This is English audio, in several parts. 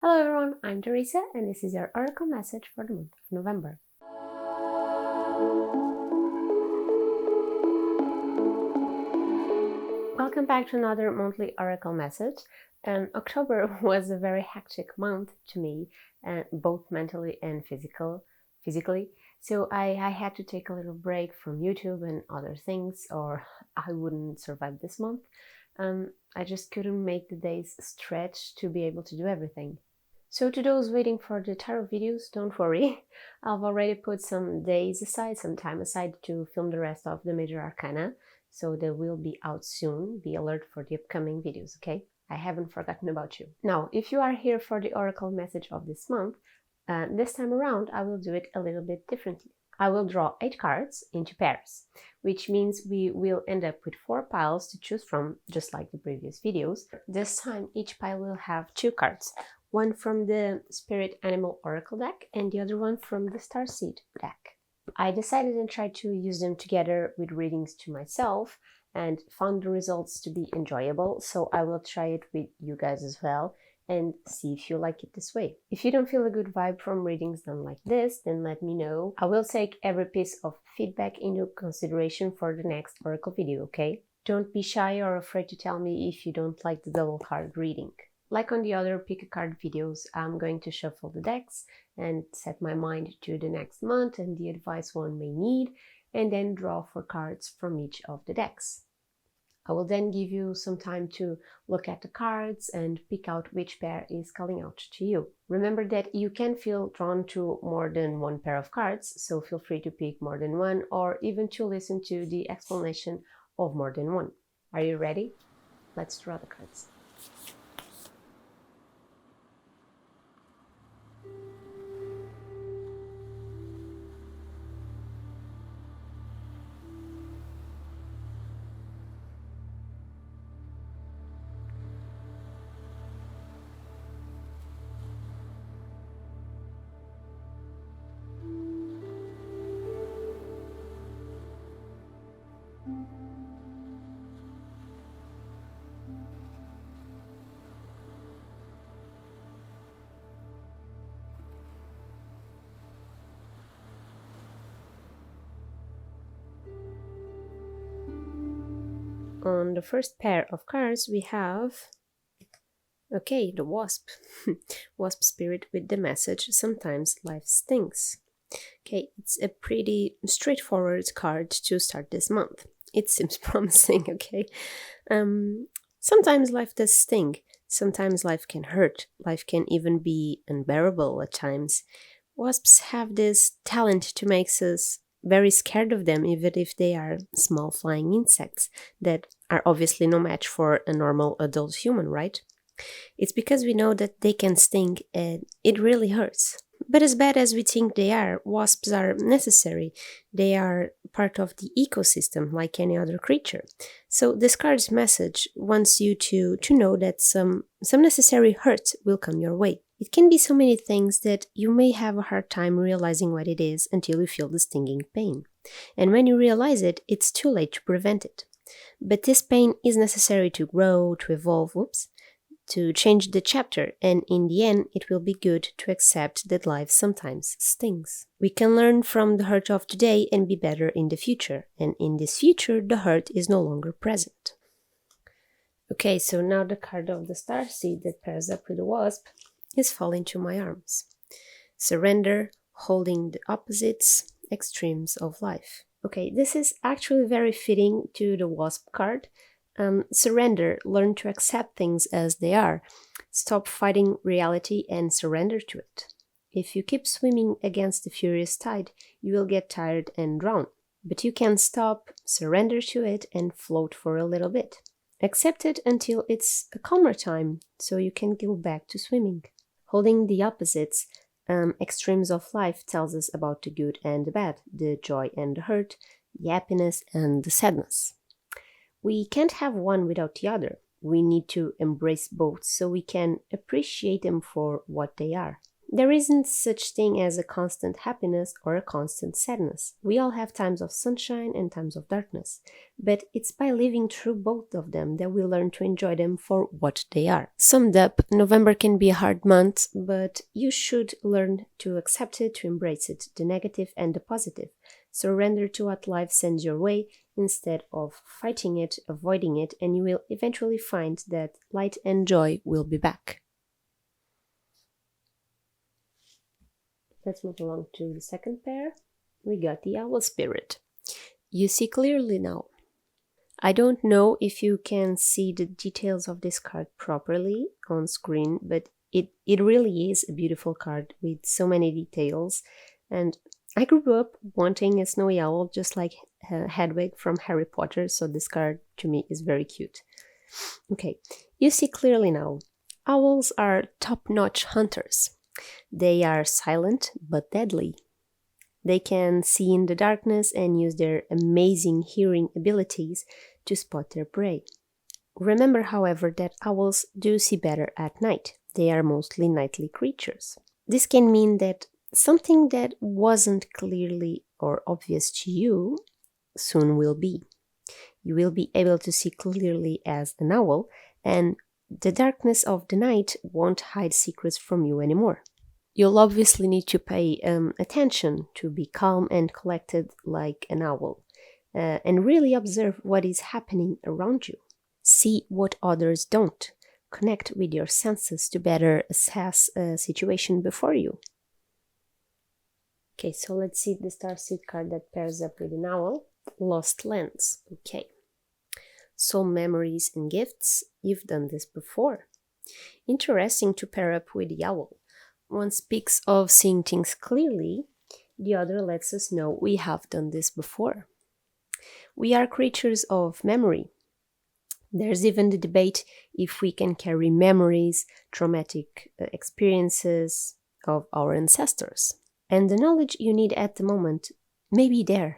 Hello everyone, I'm Theresa and this is your oracle message for the month of November. Welcome back to another monthly oracle message. And October was a very hectic month to me, both mentally and physically. So I had to take a little break from YouTube and other things, or I wouldn't survive this month. I just couldn't make the days stretch to be able to do everything. So to those waiting for the tarot videos, don't worry. I've already put some days aside, some time aside to film the rest of the major arcana. So they will be out soon. Be alert for the upcoming videos, okay? I haven't forgotten about you. Now, if you are here for the oracle message of this month, this time around I will do it a little bit differently. I will draw 8 cards into pairs, which means we will end up with 4 piles to choose from, just like the previous videos. This time each pile will have 2 cards, one from the Spirit Animal Oracle deck and the other one from the Starseed deck. I decided and tried to use them together with readings to myself and found the results to be enjoyable, so I will try it with you guys as well and see if you like it this way. If you don't feel a good vibe from readings done like this, then let me know. I will take every piece of feedback into consideration for the next oracle video, okay? Don't be shy or afraid to tell me if you don't like the double card reading. Like on the other pick a card videos, I'm going to shuffle the decks and set my mind to the next month and the advice one may need, and then draw 4 cards from each of the decks. I will then give you some time to look at the cards and pick out which pair is calling out to you. Remember that you can feel drawn to more than one pair of cards, so feel free to pick more than one or even to listen to the explanation of more than one. Are you ready? Let's draw the cards. On the first pair of cards we have, okay, the wasp. Wasp spirit with the message, sometimes life stings. Okay, it's a pretty straightforward card to start this month. It seems promising, okay? Sometimes life does sting. Sometimes life can hurt. Life can even be unbearable at times. Wasps have this talent to make us very scared of them, even if they are small flying insects that are obviously no match for a normal adult human, right? It's because we know that they can sting and it really hurts. But as bad as we think they are, wasps are necessary. They are part of the ecosystem like any other creature. So this card's message wants you to know that some necessary hurt will come your way. It can be so many things that you may have a hard time realizing what it is until you feel the stinging pain. And when you realize it, it's too late to prevent it. But this pain is necessary to grow, to evolve, to change the chapter, and in the end it will be good to accept that life sometimes stings. We can learn from the hurt of today and be better in the future, and in this future the hurt is no longer present. Okay, so now the card of the Starseed that pairs up with the wasp is falling to my arms. Surrender, holding the opposites, extremes of life. Okay, this is actually very fitting to the wasp card. Surrender, learn to accept things as they are. Stop fighting reality and surrender to it. If you keep swimming against the furious tide, you will get tired and drown. But you can stop, surrender to it, and float for a little bit. Accept it until it's a calmer time, so you can go back to swimming. Holding the opposites, extremes of life tells us about the good and the bad, the joy and the hurt, the happiness and the sadness. We can't have one without the other. We need to embrace both so we can appreciate them for what they are. There isn't such thing as a constant happiness or a constant sadness. We all have times of sunshine and times of darkness, but it's by living through both of them that we learn to enjoy them for what they are. Summed up, November can be a hard month, but you should learn to accept it, to embrace it, the negative and the positive. Surrender to what life sends your way instead of fighting it, avoiding it, and you will eventually find that light and joy will be back. Let's move along to the second pair. We got the Owl Spirit. You see clearly now. I don't know if you can see the details of this card properly on screen, but it really is a beautiful card with so many details. And I grew up wanting a snowy owl just like Hedwig from Harry Potter, so this card to me is very cute. Okay, you see clearly now. Owls are top-notch hunters. They are silent but deadly. They can see in the darkness and use their amazing hearing abilities to spot their prey. Remember, however, that owls do see better at night. They are mostly nightly creatures. This can mean that something that wasn't clearly or obvious to you soon will be. You will be able to see clearly as an owl, and the darkness of the night won't hide secrets from you anymore. You'll obviously need to pay attention to be calm and collected like an owl, and really observe what is happening around you. See what others don't. Connect with your senses to better assess a situation before you. Okay, so let's see the Starseed card that pairs up with an owl. Lost Lens. Okay. Soul memories and gifts. You've done this before. Interesting to pair up with the owl. One speaks of seeing things clearly, the other lets us know we have done this before. We are creatures of memory. There's even the debate if we can carry memories, traumatic experiences of our ancestors. And the knowledge you need at the moment may be there,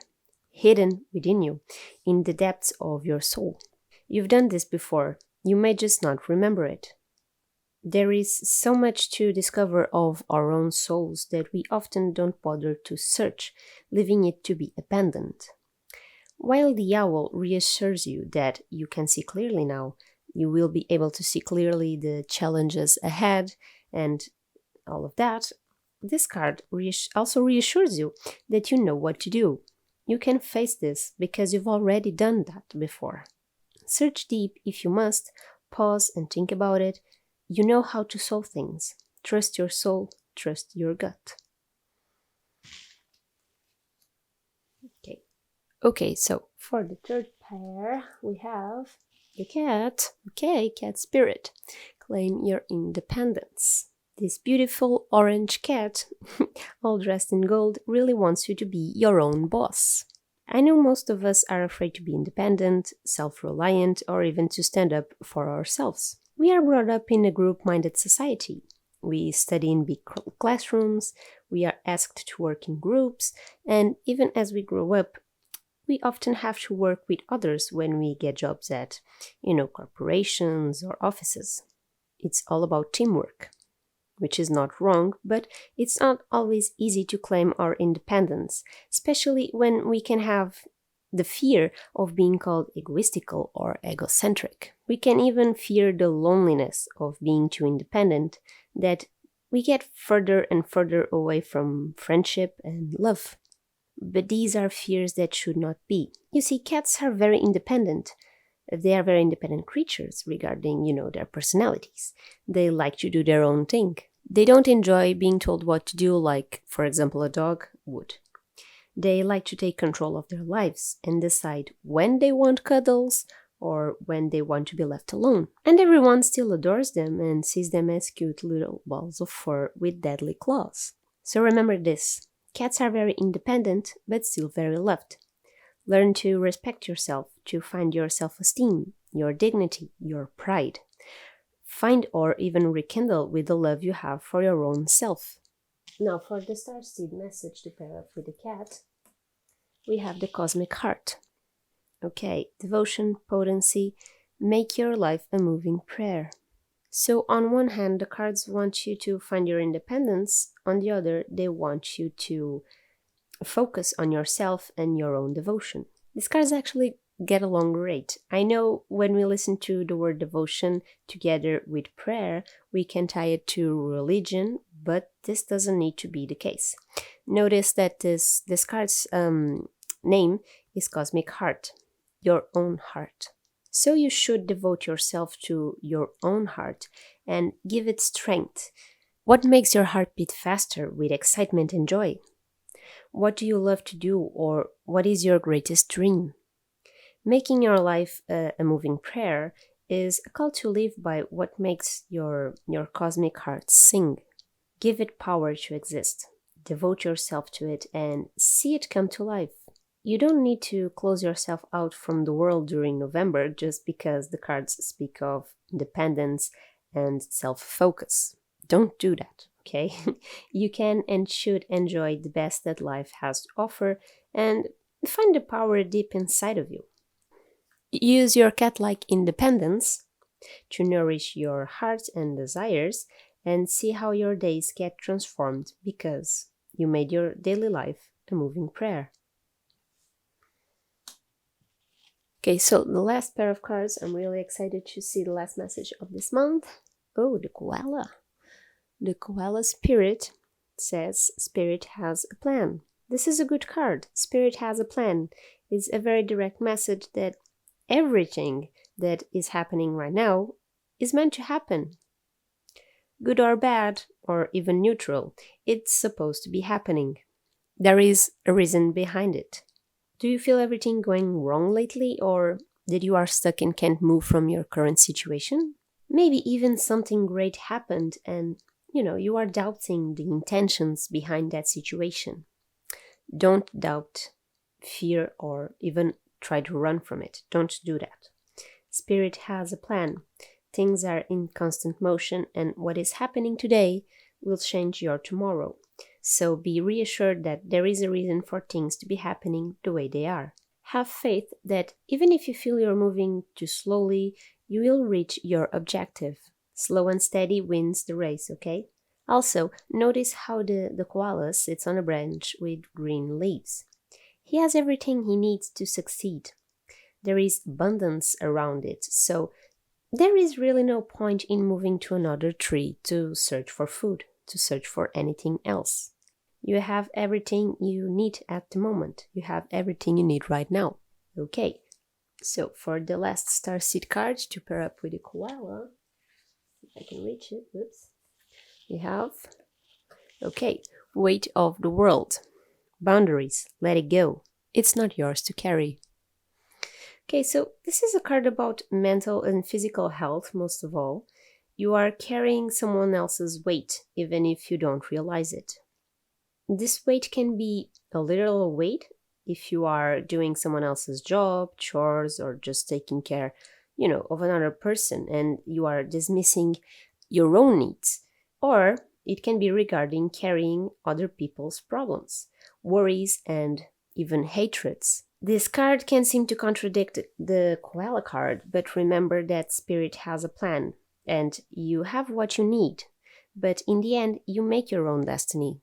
hidden within you, in the depths of your soul. You've done this before, you may just not remember it. There is so much to discover of our own souls that we often don't bother to search, leaving it to be abandoned. While the owl reassures you that you can see clearly now, you will be able to see clearly the challenges ahead and all of that, this card also reassures you that you know what to do. You can face this because you've already done that before. Search deep if you must, pause and think about it. You know how to solve things. Trust your soul, trust your gut. Okay, so for the third pair, we have the cat. Okay, cat spirit. Claim your independence. This beautiful orange cat, all dressed in gold, really wants you to be your own boss. I know most of us are afraid to be independent, self-reliant, or even to stand up for ourselves. We are brought up in a group-minded society. We study in big classrooms, we are asked to work in groups, and even as we grow up, we often have to work with others when we get jobs at, corporations or offices. It's all about teamwork, which is not wrong, but it's not always easy to claim our independence, especially when we can have the fear of being called egoistical or egocentric. We can even fear the loneliness of being too independent, that we get further and further away from friendship and love. But these are fears that should not be. You see, cats are very independent. They are very independent creatures regarding, their personalities. They like to do their own thing. They don't enjoy being told what to do like, for example, a dog would. They like to take control of their lives and decide when they want cuddles or when they want to be left alone. And everyone still adores them and sees them as cute little balls of fur with deadly claws. So remember this, cats are very independent but still very loved. Learn to respect yourself, to find your self-esteem, your dignity, your pride. Find or even rekindle with the love you have for your own self. Now for the Starseed message to pair up with the cat, we have the Cosmic Heart. Okay, devotion, potency, make your life a moving prayer. So on one hand, the cards want you to find your independence. On the other, they want you to focus on yourself and your own devotion. These cards actually get along great. I know when we listen to the word devotion together with prayer, we can tie it to religion, but this doesn't need to be the case. Notice that this card's name is Cosmic Heart, your own heart. So you should devote yourself to your own heart and give it strength. What makes your heart beat faster with excitement and joy? What do you love to do, or what is your greatest dream? Making your life a moving prayer is a call to live by what makes your cosmic heart sing. Give it power to exist. Devote yourself to it and see it come to life. You don't need to close yourself out from the world during November just because the cards speak of independence and self-focus. Don't do that, okay? You can and should enjoy the best that life has to offer and find the power deep inside of you. Use your cat-like independence to nourish your heart and desires and see how your days get transformed because you made your daily life a moving prayer. Okay, so the last pair of cards, I'm really excited to see the last message of this month. Oh, the koala. The koala spirit says Spirit has a plan. This is a good card. Spirit has a plan. It's a very direct message that everything that is happening right now is meant to happen. Good or bad, or even neutral, it's supposed to be happening. There is a reason behind it. Do you feel everything going wrong lately, or that you are stuck and can't move from your current situation? Maybe even something great happened and, you are doubting the intentions behind that situation. Don't doubt, fear, or even try to run from it. Don't do that. Spirit has a plan. Things are in constant motion, and what is happening today will change your tomorrow. So be reassured that there is a reason for things to be happening the way they are. Have faith that even if you feel you're moving too slowly, you will reach your objective. Slow and steady wins the race, okay? Also, notice how the koala sits on a branch with green leaves. He has everything he needs to succeed. There is abundance around it, so there is really no point in moving to another tree to search for food, to search for anything else. You have everything you need at the moment. You have everything you need right now. Okay, so for the last Starseed card to pair up with the koala, if I can reach it, whoops, we have, okay, weight of the world. Boundaries, let it go. It's not yours to carry. Okay, so this is a card about mental and physical health, most of all. You are carrying someone else's weight, even if you don't realize it. This weight can be a literal weight if you are doing someone else's job, chores, or just taking care, of another person and you are dismissing your own needs. Or it can be regarding carrying other people's problems, worries, and even hatreds. This card can seem to contradict the koala card, but remember that Spirit has a plan and you have what you need. But in the end, you make your own destiny.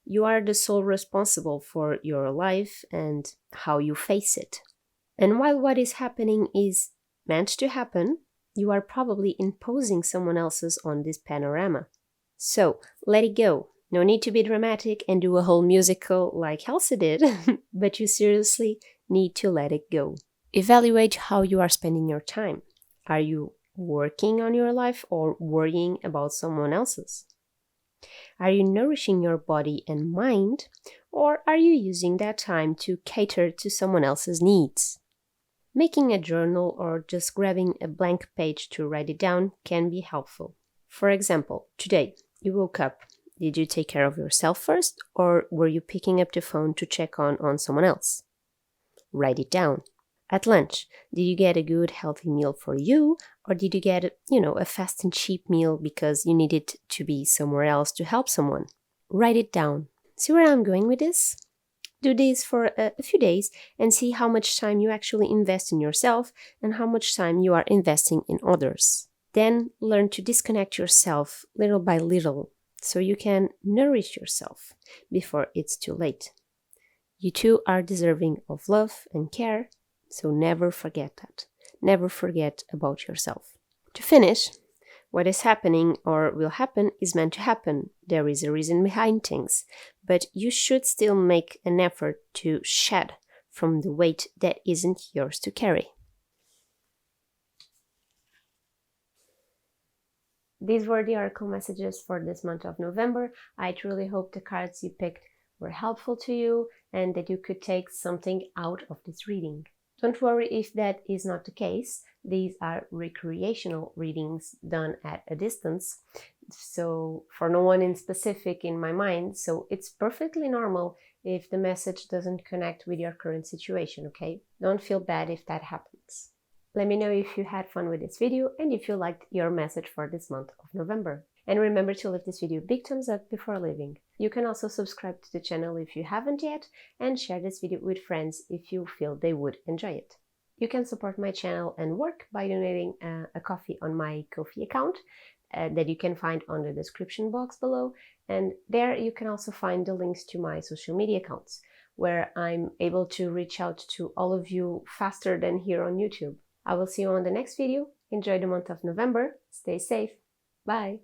You are the sole responsible for your life and how you face it. And while what is happening is meant to happen, you are probably imposing someone else's on this panorama. So, let it go. No need to be dramatic and do a whole musical like Elsa did, but you seriously need to let it go. Evaluate how you are spending your time. Are you working on your life or worrying about someone else's? Are you nourishing your body and mind, or are you using that time to cater to someone else's needs? Making a journal or just grabbing a blank page to write it down can be helpful. For example, today you woke up. Did you take care of yourself first, or were you picking up the phone to check on someone else? Write it down. At lunch, did you get a good healthy meal for you, or did you get a fast and cheap meal because you needed to be somewhere else to help someone? Write it down. See where I'm going with this? Do this for a few days and see how much time you actually invest in yourself and how much time you are investing in others. Then learn to disconnect yourself little by little so you can nourish yourself before it's too late. You too are deserving of love and care, so never forget that. Never forget about yourself. To finish, what is happening or will happen is meant to happen. There is a reason behind things, but you should still make an effort to shed from the weight that isn't yours to carry. These were the oracle messages for this month of November. I truly hope the cards you picked were helpful to you and that you could take something out of this reading. Don't worry if that is not the case. These are recreational readings done at a distance, so for no one in specific in my mind, so it's perfectly normal if the message doesn't connect with your current situation, okay? Don't feel bad if that happens. Let me know if you had fun with this video and if you liked your message for this month of November. And remember to leave this video a big thumbs up before leaving. You can also subscribe to the channel if you haven't yet and share this video with friends if you feel they would enjoy it. You can support my channel and work by donating a coffee on my Ko-fi account that you can find on the description box below. And there you can also find the links to my social media accounts where I'm able to reach out to all of you faster than here on YouTube. I will see you on the next video. Enjoy the month of November. Stay safe. Bye.